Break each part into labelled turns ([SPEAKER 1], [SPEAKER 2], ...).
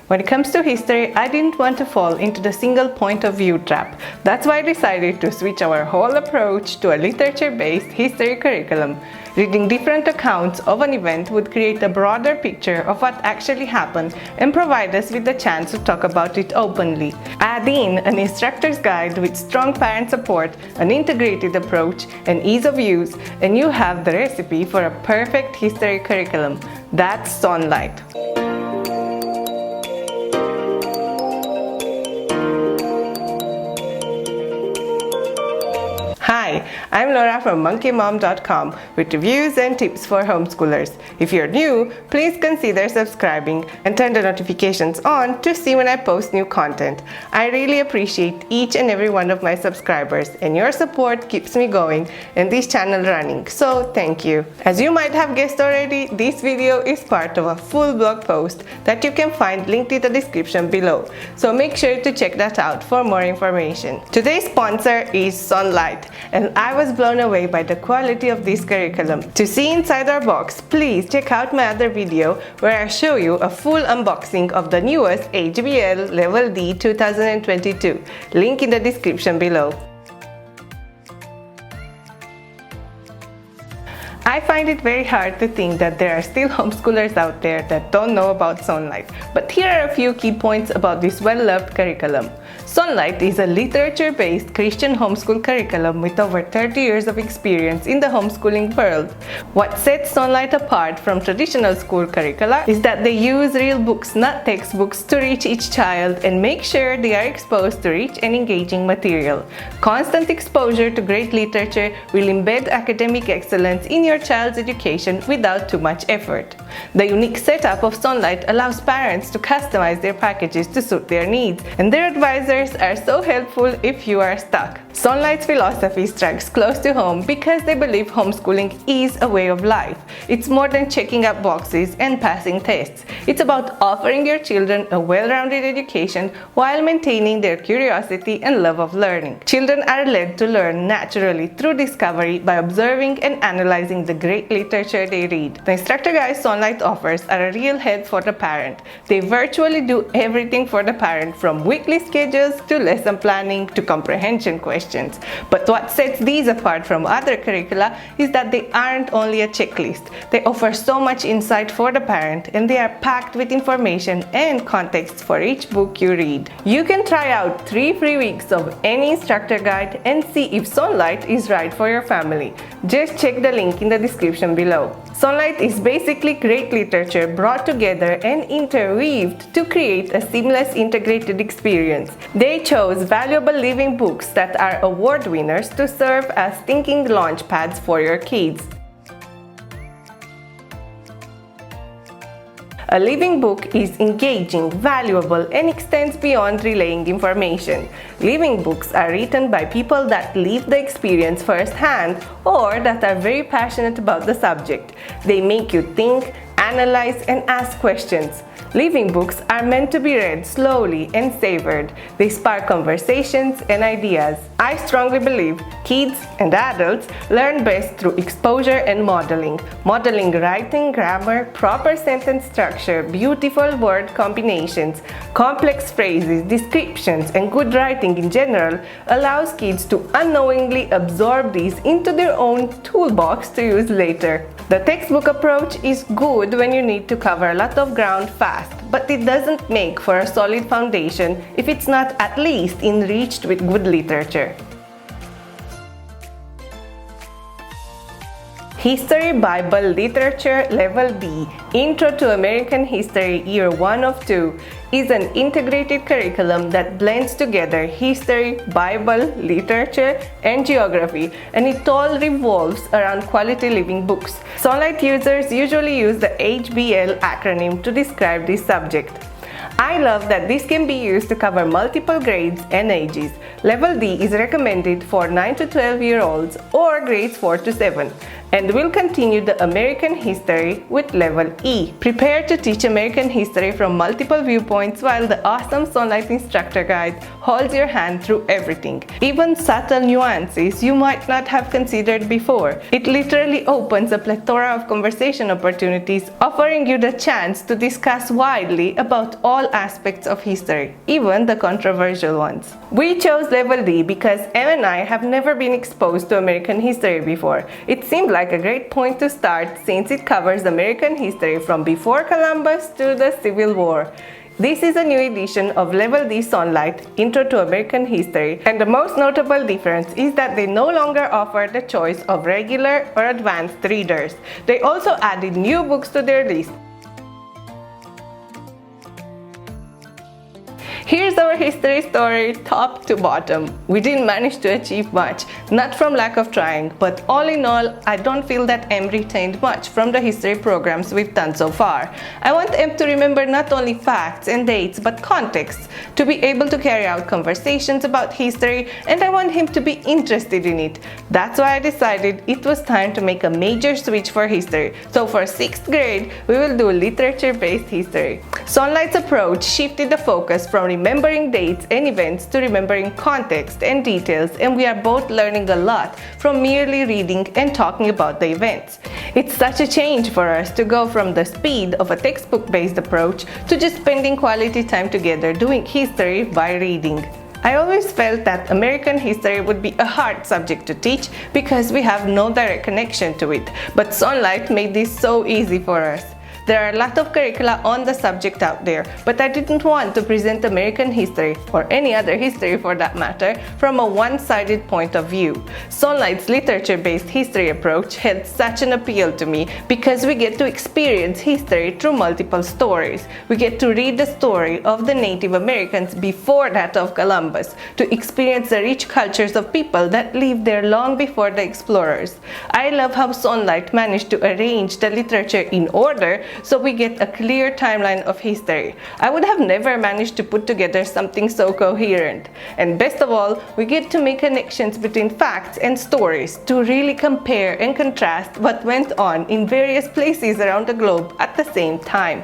[SPEAKER 1] When it comes to history, I didn't want to fall into the single point of view trap. That's why I decided to switch our whole approach to a literature-based history curriculum. Reading different accounts of an event would create a broader picture of what actually happened and provide us with the chance to talk about it openly. Add in an instructor's guide with strong parent support, an integrated approach, and ease of use, and you have the recipe for a perfect history curriculum. That's Sonlight. Hi, I'm Laura from monkeymom.com with reviews and tips for homeschoolers. If you're new, please consider subscribing and turn the notifications on to see when I post new content. I really appreciate each and every one of my subscribers, and your support keeps me going and this channel running, so thank you. As you might have guessed already, this video is part of a full blog post that you can find linked in the description below, so make sure to check that out for more information. Today's sponsor is Sonlight, and I was blown away by the quality of this curriculum. To see inside our box, please check out my other video where I show you a full unboxing of the newest HBL Level D 2022. Link in the description below. I find it very hard to think that there are still homeschoolers out there that don't know about Sonlight, but here are a few key points about this well-loved curriculum. Sonlight is a literature-based Christian homeschool curriculum with over 30 years of experience in the homeschooling world. What sets Sonlight apart from traditional school curricula is that they use real books, not textbooks, to reach each child and make sure they are exposed to rich and engaging material. Constant exposure to great literature will embed academic excellence in your child's education without too much effort. The unique setup of Sonlight allows parents to customize their packages to suit their needs, and their advisors are so helpful if you are stuck. Sonlight's philosophy strikes close to home because they believe homeschooling is a way of life. It's more than checking up boxes and passing tests. It's about offering your children a well-rounded education while maintaining their curiosity and love of learning. Children are led to learn naturally through discovery by observing and analyzing the great literature they read. The instructor guides Sonlight offers are a real help for the parent. They virtually do everything for the parent, from weekly schedules to lesson planning to comprehension questions. But what sets these apart from other curricula is that they aren't only a checklist. They offer so much insight for the parent, and they are packed with information and context for each book you read. You can try out 3 free weeks of any instructor guide and see if Sonlight is right for your family. Just check the link in the description below. Sonlight is basically great literature brought together and interweaved to create a seamless integrated experience. They chose valuable living books that are award winners to serve as thinking launch pads for your kids. A living book is engaging, valuable, and extends beyond relaying information. Living books are written by people that live the experience firsthand or that are very passionate about the subject. They make you think, analyze, and ask questions. Living books are meant to be read slowly and savored. They spark conversations and ideas. I strongly believe kids and adults learn best through exposure and modeling. Modeling writing, grammar, proper sentence structure, beautiful word combinations, complex phrases, descriptions, and good writing in general allows kids to unknowingly absorb these into their own toolbox to use later. The textbook approach is good when you need to cover a lot of ground fast, but it doesn't make for a solid foundation if it's not at least enriched with good literature. History Bible Literature Level D Intro to American History Year 1 of 2 is an integrated curriculum that blends together history, Bible, literature, and geography, and it all revolves around quality living books. Sonlight users usually use the HBL acronym to describe this subject. I love that this can be used to cover multiple grades and ages. Level D is recommended for 9 to 12-year-olds or grades 4 to 7. And we'll continue the American history with level E. Prepare to teach American history from multiple viewpoints while the awesome Sonlight Instructor Guide holds your hand through everything, even subtle nuances you might not have considered before. It literally opens a plethora of conversation opportunities, offering you the chance to discuss widely about all aspects of history, even the controversial ones. We chose level D because Em and I have never been exposed to American history before. It seemed like a great point to start since it covers American history from before Columbus to the Civil War. This is a new edition of Level D Sonlight, Intro to American History, and the most notable difference is that they no longer offer the choice of regular or advanced readers. They also added new books to their list. Here's our history story top to bottom. We didn't manage to achieve much, not from lack of trying, but all in all, I don't feel that Em retained much from the history programs we've done so far. I want Em to remember not only facts and dates, but context, to be able to carry out conversations about history, and I want him to be interested in it. That's why I decided it was time to make a major switch for history. So for 6th grade, we will do literature-based history. Sonlight's approach shifted the focus from remembering dates and events to remembering context and details, and we are both learning a lot from merely reading and talking about the events. It's such a change for us to go from the speed of a textbook-based approach to just spending quality time together doing history by reading. I always felt that American history would be a hard subject to teach because we have no direct connection to it, but Sonlight made this so easy for us. There are a lot of curricula on the subject out there, but I didn't want to present American history, or any other history for that matter, from a one-sided point of view. Sonlight's literature-based history approach held such an appeal to me because we get to experience history through multiple stories. We get to read the story of the Native Americans before that of Columbus, to experience the rich cultures of people that lived there long before the explorers. I love how Sonlight managed to arrange the literature in order so we get a clear timeline of history. I would have never managed to put together something so coherent. And best of all, we get to make connections between facts and stories to really compare and contrast what went on in various places around the globe at the same time.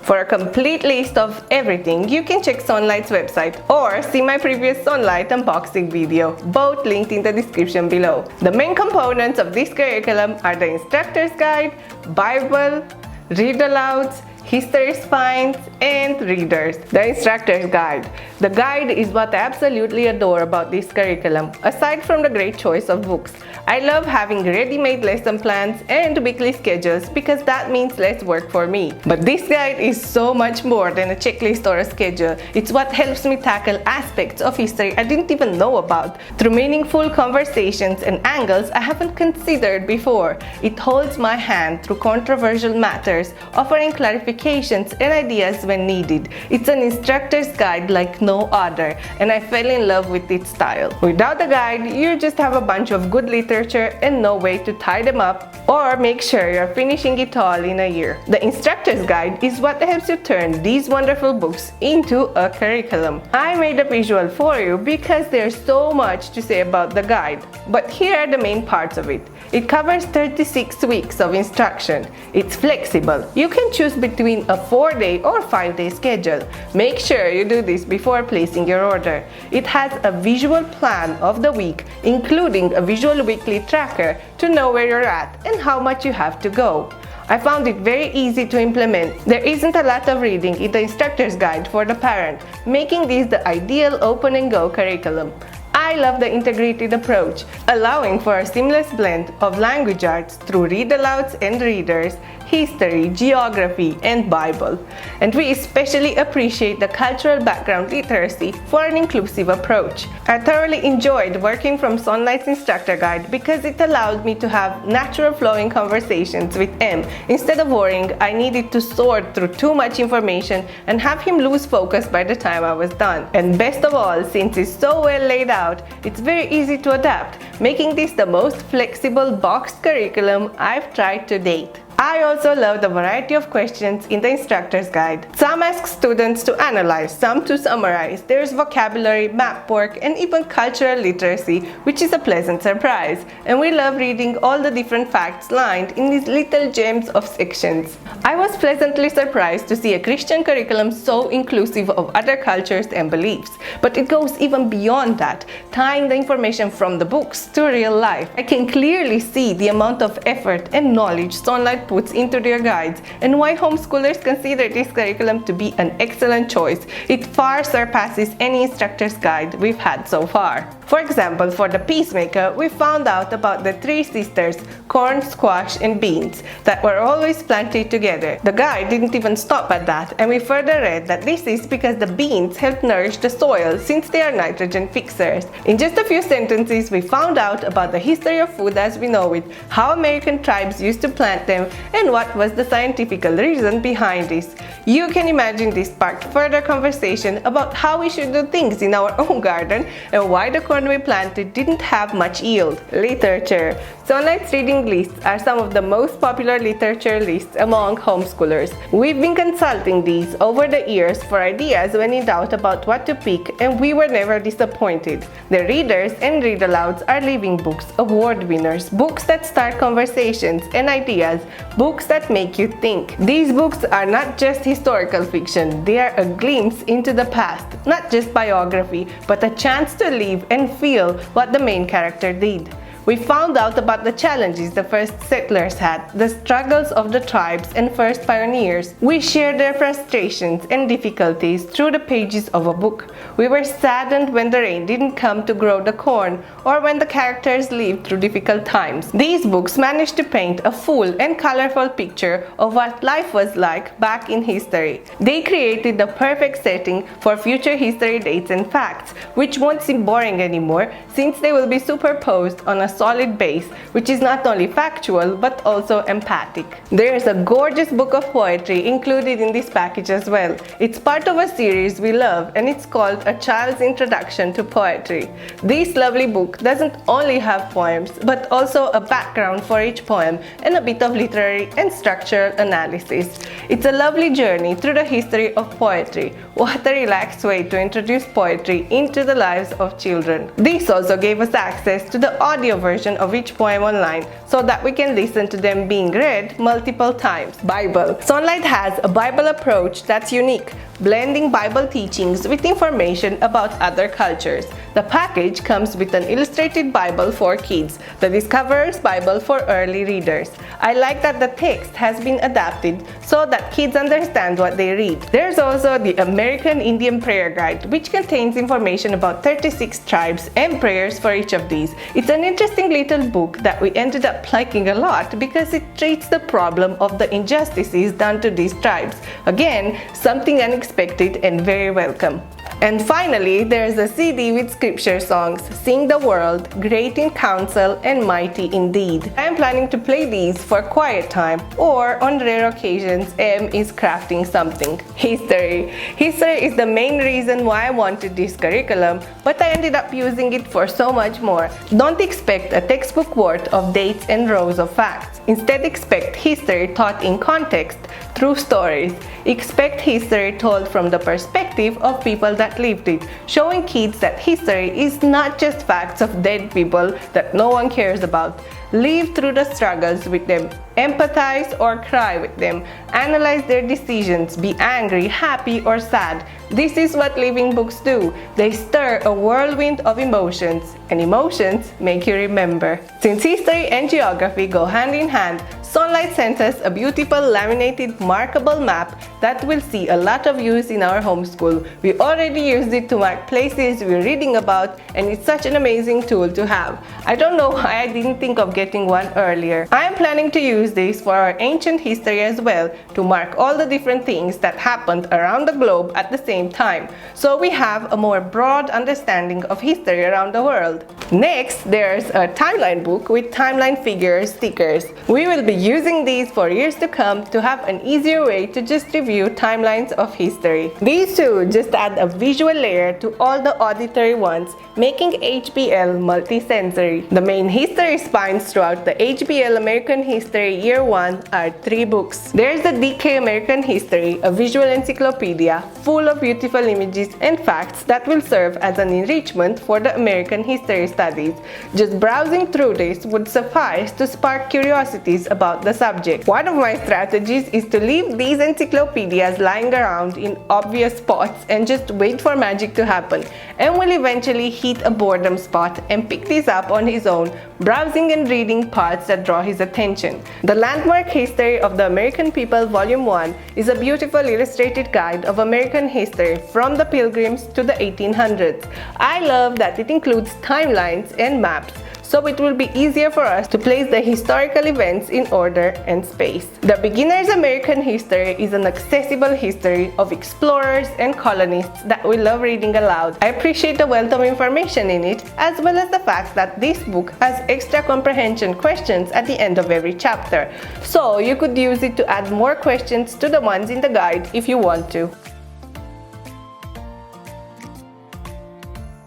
[SPEAKER 1] For a complete list of everything, you can check Sonlight's website or see my previous Sonlight unboxing video, both linked in the description below. The main components of this curriculum are the Instructor's Guide, Bible, read-alouds, history spines, and readers. The Instructor's Guide. The guide is what I absolutely adore about this curriculum, aside from the great choice of books. I love having ready-made lesson plans and weekly schedules because that means less work for me. But this guide is so much more than a checklist or a schedule. It's what helps me tackle aspects of history I didn't even know about through meaningful conversations and angles I haven't considered before. It holds my hand through controversial matters, offering clarifications and ideas when needed. It's an instructor's guide like no other, and I fell in love with its style. Without the guide, you just have a bunch of good literature and no way to tie them up or make sure you're finishing it all in a year. The Instructor's Guide is what helps you turn these wonderful books into a curriculum. I made a visual for you because there's so much to say about the guide, but here are the main parts of it. It covers 36 weeks of instruction. It's flexible. You can choose between a 4-day or 5-day schedule. Make sure you do this before placing your order. It has a visual plan of the week, including a visual weekly tracker to know where you're at and how much you have to go. I found it very easy to implement. There isn't a lot of reading in the Instructor's Guide for the parent, making this the ideal open and go curriculum. I love the integrated approach, allowing for a seamless blend of language arts through read-alouds and readers, history, geography, and Bible. And we especially appreciate the cultural background literacy for an inclusive approach. I thoroughly enjoyed working from Sonlight's Instructor Guide because it allowed me to have natural flowing conversations with Em instead of worrying I needed to sort through too much information and have him lose focus by the time I was done. And best of all, since it's so well laid out, it's very easy to adapt, making this the most flexible boxed curriculum I've tried to date. I also love the variety of questions in the instructor's guide. Some ask students to analyze, some to summarize. There's vocabulary, map work, and even cultural literacy, which is a pleasant surprise. And we love reading all the different facts lined in these little gems of sections. I was pleasantly surprised to see a Christian curriculum so inclusive of other cultures and beliefs. But it goes even beyond that, tying the information from the books to real life. I can clearly see the amount of effort and knowledge Sonlight puts into their guides and why homeschoolers consider this curriculum to be an excellent choice. It far surpasses any instructor's guide we've had so far. For example, for the Peacemaker, we found out about the three sisters, corn, squash, and beans, that were always planted together. The guide didn't even stop at that, and we further read that this is because the beans help nourish the soil since they are nitrogen fixers. In just a few sentences, we found out about the history of food as we know it, how American tribes used to plant them, and what was the scientific reason behind this. You can imagine this sparked further conversation about how we should do things in our own garden and why the corn we planted didn't have much yield. Literature. Sonlight's reading lists are some of the most popular literature lists among homeschoolers. We've been consulting these over the years for ideas when in doubt about what to pick, and we were never disappointed. The readers and read-alouds are living books, award winners, books that start conversations and ideas, books that make you think. These books are not just historical fiction, they are a glimpse into the past, not just biography, but a chance to live and feel what the main character did. We found out about the challenges the first settlers had, the struggles of the tribes and first pioneers. We shared their frustrations and difficulties through the pages of a book. We were saddened when the rain didn't come to grow the corn, or when the characters lived through difficult times. These books managed to paint a full and colorful picture of what life was like back in history. They created the perfect setting for future history dates and facts, which won't seem boring anymore since they will be superposed on a solid base, which is not only factual but also empathic. There is a gorgeous book of poetry included in this package as well. It's part of a series we love, and it's called A Child's Introduction to Poetry. This lovely book doesn't only have poems but also a background for each poem and a bit of literary and structural analysis. It's a lovely journey through the history of poetry. What a relaxed way to introduce poetry into the lives of children. This also gave us access to the audio version of each poem online so that we can listen to them being read multiple times. Bible. Sonlight has a Bible approach that's unique, blending Bible teachings with information about other cultures. The package comes with an illustrated Bible for kids, the Discoverer's Bible for early readers. I like that the text has been adapted so that kids understand what they read. There's also the American Indian Prayer Guide, which contains information about 36 tribes and prayers for each of these. It's an interesting little book that we ended up liking a lot because it treats the problem of the injustices done to these tribes. Again, something unexpected and very welcome. And finally, there's a CD with scripture songs, Sing the World, Great in Counsel and Mighty Indeed. I am planning to play these for quiet time, or on rare occasions M is crafting something. History. History is the main reason why I wanted this curriculum, but I ended up using it for so much more. Don't expect a textbook worth of dates and rows of facts. Instead, expect history taught in context through stories. Expect history told from the perspective of people that lived it, showing kids that history is not just facts of dead people that no one cares about. Live through the struggles with them, empathize or cry with them, analyze their decisions, be angry, happy or sad. This is what living books do. They stir a whirlwind of emotions, and emotions make you remember. Since history and geography go hand in hand, Sonlight sent us a beautiful laminated markable map that will see a lot of use in our homeschool. We already used it to mark places we're reading about, and it's such an amazing tool to have. I don't know why I didn't think of getting one earlier. I am planning to use this for our ancient history as well, to mark all the different things that happened around the globe at the same time, so we have a more broad understanding of history around the world. Next, there's a timeline book with timeline figures stickers. We will be using these for years to come to have an easier way to just review timelines of history. These two just add a visual layer to all the auditory ones, making HBL multi-sensory. The main history spines throughout the HBL American History Year 1 are 3 books. There's the DK American History, a visual encyclopedia full of beautiful images and facts that will serve as an enrichment for the American history studies. Just browsing through this would suffice to spark curiosities about the subject. One of my strategies is to leave these encyclopedias lying around in obvious spots and just wait for magic to happen, and will eventually hit a boredom spot and pick these up on his own, browsing and reading parts that draw his attention. The Landmark History of the American People Volume 1 is a beautiful illustrated guide of American history from the Pilgrims to the 1800s. I love that it includes timelines and maps, so it will be easier for us to place the historical events in order and space. The Beginner's American History is an accessible history of explorers and colonists that we love reading aloud. I appreciate the wealth of information in it, as well as the fact that this book has extra comprehension questions at the end of every chapter, so you could use it to add more questions to the ones in the guide if you want to.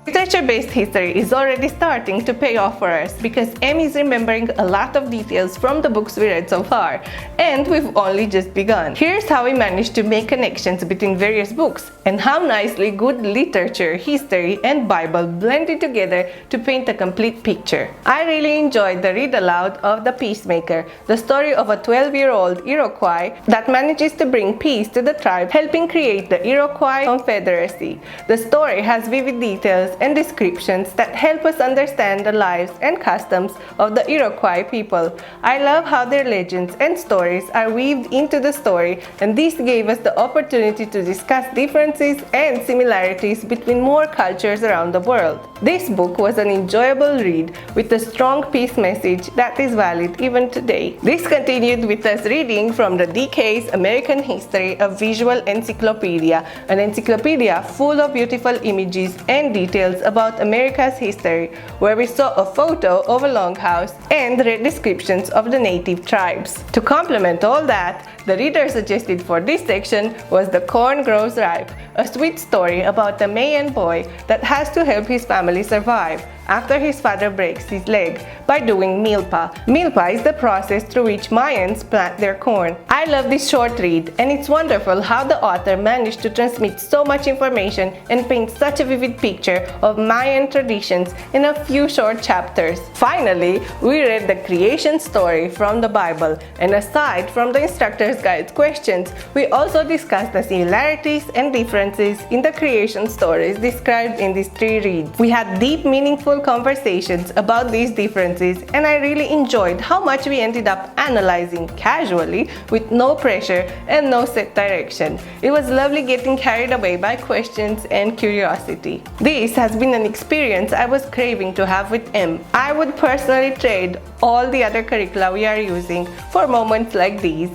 [SPEAKER 1] Literature-based history is already starting to pay off for us because Em is remembering a lot of details from the books we read so far, and we've only just begun. Here's how we managed to make connections between various books and how nicely good literature, history, and Bible blended together to paint a complete picture. I really enjoyed the read aloud of The Peacemaker, the story of a 12-year-old Iroquois that manages to bring peace to the tribe, helping create the Iroquois Confederacy. The story has vivid details and descriptions that help us understand the lives and customs of the Iroquois people. I love how their legends and stories are weaved into the story, and this gave us the opportunity to discuss differences and similarities between more cultures around the world. This book was an enjoyable read with a strong peace message that is valid even today. This continued with us reading from the DK's American History, a visual encyclopedia, an encyclopedia full of beautiful images and details about America's history, where we saw a photo of a longhouse and read descriptions of the native tribes. To complement all that, the reader suggested for this section was The Corn Grows Ripe, a sweet story about a Mayan boy that has to help his family survive after his father breaks his leg by doing milpa. Milpa is the process through which Mayans plant their corn. I love this short read, and it's wonderful how the author managed to transmit so much information and paint such a vivid picture of Mayan traditions in a few short chapters. Finally, we read the creation story from the Bible, and aside from the Instructor's Guide questions, we also discussed the similarities and differences in the creation stories described in these 3 reads. We had deep, meaningful conversations about these differences, and I really enjoyed how much we ended up analyzing casually with no pressure and no set direction. It was lovely getting carried away by questions and curiosity. This has been an experience I was craving to have with Em. I would personally trade all the other curricula we are using for moments like these.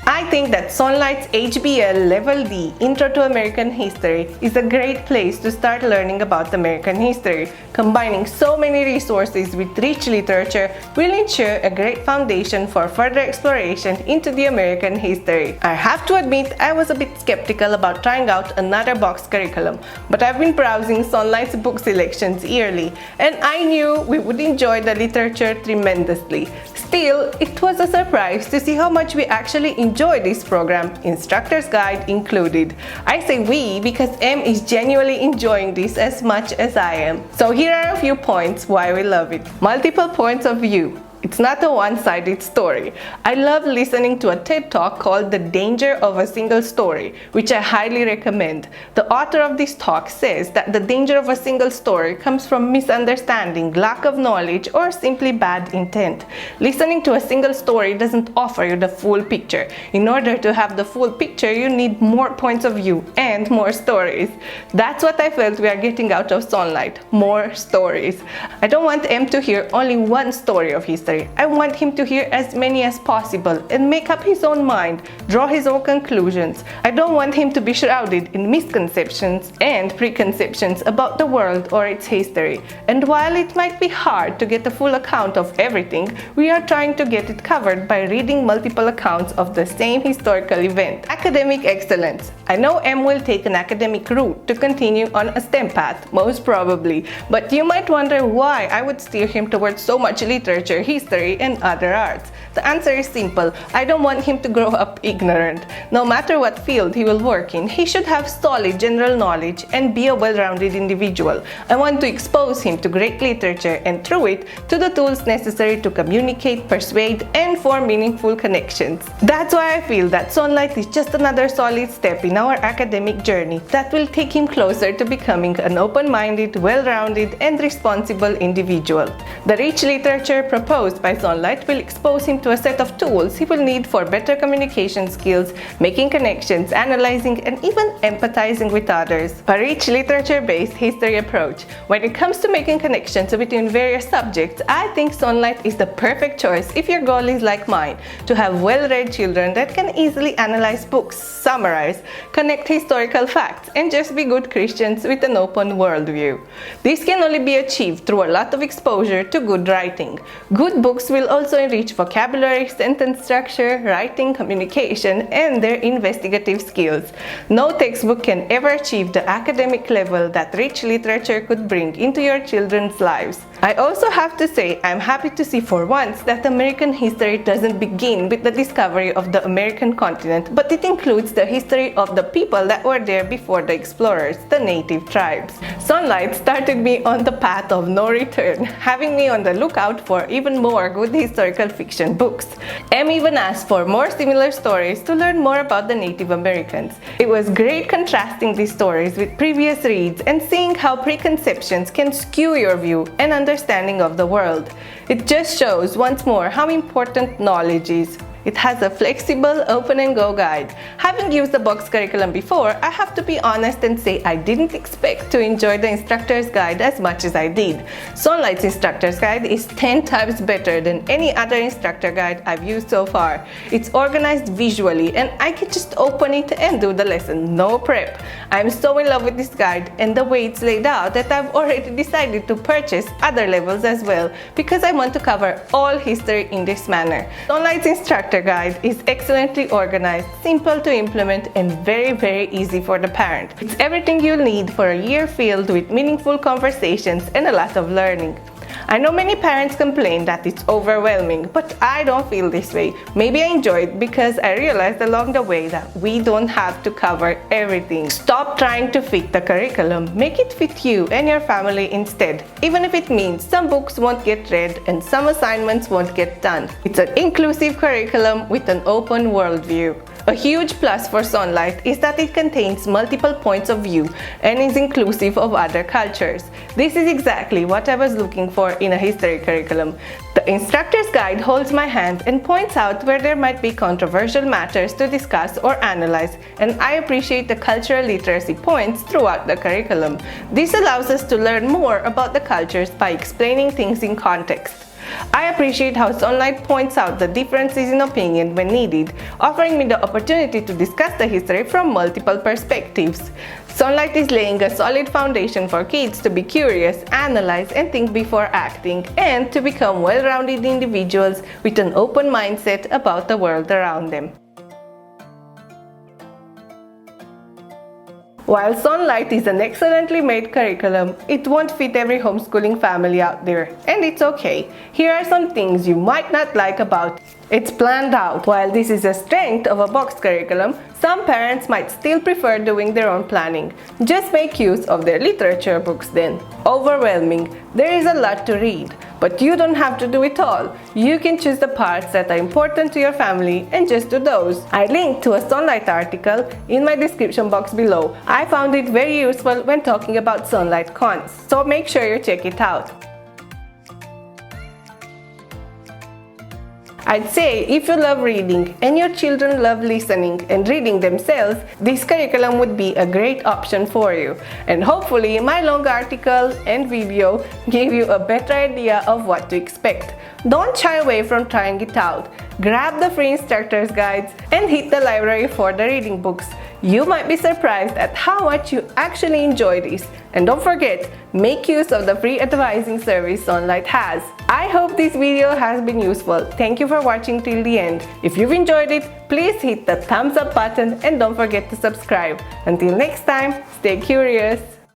[SPEAKER 1] I think that Sonlight's HBL Level D Intro to American History is a great place to start learning about American history. Combining so many resources with rich literature will ensure a great foundation for further exploration into the American history. I have to admit I was a bit skeptical about trying out another box curriculum, but I've been browsing Sonlight's book selections yearly, and I knew we would enjoy the literature tremendously. Still, it was a surprise to see how much we actually enjoy this program, Instructor's Guide included. I say we because Em is genuinely enjoying this as much as I am. So here are a few points why we love it. Multiple points of view. It's not a one-sided story. I love listening to a TED Talk called The Danger of a Single Story, which I highly recommend. The author of this talk says that the danger of a single story comes from misunderstanding, lack of knowledge, or simply bad intent. Listening to a single story doesn't offer you the full picture. In order to have the full picture, you need more points of view and more stories. That's what I felt we are getting out of Sonlight, more stories. I don't want Em to hear only one story of history. necessary. I want him to hear as many as possible and make up his own mind, draw his own conclusions. I don't want him to be shrouded in misconceptions and preconceptions about the world or its history. And while it might be hard to get a full account of everything, we are trying to get it covered by reading multiple accounts of the same historical event. Academic excellence. I know M will take an academic route to continue on a STEM path, most probably, but you might wonder why I would steer him towards so much literature, history, and other arts. The answer is simple. I don't want him to grow up ignorant. No matter what field he will work in, he should have solid general knowledge and be a well-rounded individual. I want to expose him to great literature and through it to the tools necessary to communicate, persuade, and form meaningful connections. That's why I feel that Sonlight is just another solid step in our academic journey that will take him closer to becoming an open-minded, well-rounded, and responsible individual. The rich literature proposed by Sonlight will expose him to a set of tools he will need for better communication skills, making connections, analyzing, and even empathizing with others. A rich literature-based history approach. When it comes to making connections between various subjects, I think Sonlight is the perfect choice if your goal is like mine, to have well-read children that can easily analyze books, summarize, connect historical facts, and just be good Christians with an open worldview. This can only be achieved through a lot of exposure to good writing. Good books will also enrich vocabulary, sentence structure, writing, communication, and their investigative skills. No textbook can ever achieve the academic level that rich literature could bring into your children's lives. I also have to say I'm happy to see for once that American history doesn't begin with the discovery of the American continent, but it includes the history of the people that were there before the explorers, the native tribes. Sonlight started me on the path of no return, having me on the lookout for even more good historical fiction books. M even asked for more similar stories to learn more about the Native Americans. It was great contrasting these stories with previous reads and seeing how preconceptions can skew your view and understanding of the world. It just shows once more how important knowledge is. It has a flexible, open and go guide. Having used the box curriculum before, I have to be honest and say I didn't expect to enjoy the instructor's guide as much as I did. Sonlight's instructor's guide is 10 times better than any other instructor guide I've used so far. It's organized visually and I can just open it and do the lesson, no prep. I'm so in love with this guide and the way it's laid out that I've already decided to purchase other levels as well because I want to cover all history in this manner. Sonlight's instructor guide is excellently organized, simple to implement, and very easy for the parent. It's everything you'll need for a year filled with meaningful conversations and a lot of learning. I know many parents complain that it's overwhelming, but I don't feel this way. Maybe I enjoy it because I realized along the way that we don't have to cover everything. Stop trying to fit the curriculum. Make it fit you and your family instead, even if it means some books won't get read and some assignments won't get done. It's an inclusive curriculum with an open worldview. A huge plus for Sonlight is that it contains multiple points of view and is inclusive of other cultures. This is exactly what I was looking for in a history curriculum. The instructor's guide holds my hand and points out where there might be controversial matters to discuss or analyze, and I appreciate the cultural literacy points throughout the curriculum. This allows us to learn more about the cultures by explaining things in context. I appreciate how Sonlight points out the differences in opinion when needed, offering me the opportunity to discuss the history from multiple perspectives. Sonlight is laying a solid foundation for kids to be curious, analyze, and think before acting, and to become well-rounded individuals with an open mindset about the world around them. While Sonlight is an excellently made curriculum, it won't fit every homeschooling family out there, and it's okay. Here are some things you might not like about it. It's planned out. While this is a strength of a box curriculum, some parents might still prefer doing their own planning. Just make use of their literature books then. Overwhelming. There is a lot to read, but you don't have to do it all. You can choose the parts that are important to your family and just do those. I linked to a Sonlight article in my description box below. I found it very useful when talking about Sonlight cons, so make sure you check it out. I'd say if you love reading and your children love listening and reading themselves, this curriculum would be a great option for you. And hopefully my long article and video gave you a better idea of what to expect. Don't shy away from trying it out. Grab the free instructor's guides and hit the library for the reading books. You might be surprised at how much you actually enjoy this. And don't forget, make use of the free advising service Sonlight has. I hope this video has been useful. Thank you for watching till the end. If you've enjoyed it, please hit the thumbs up button and don't forget to subscribe. Until next time, stay curious.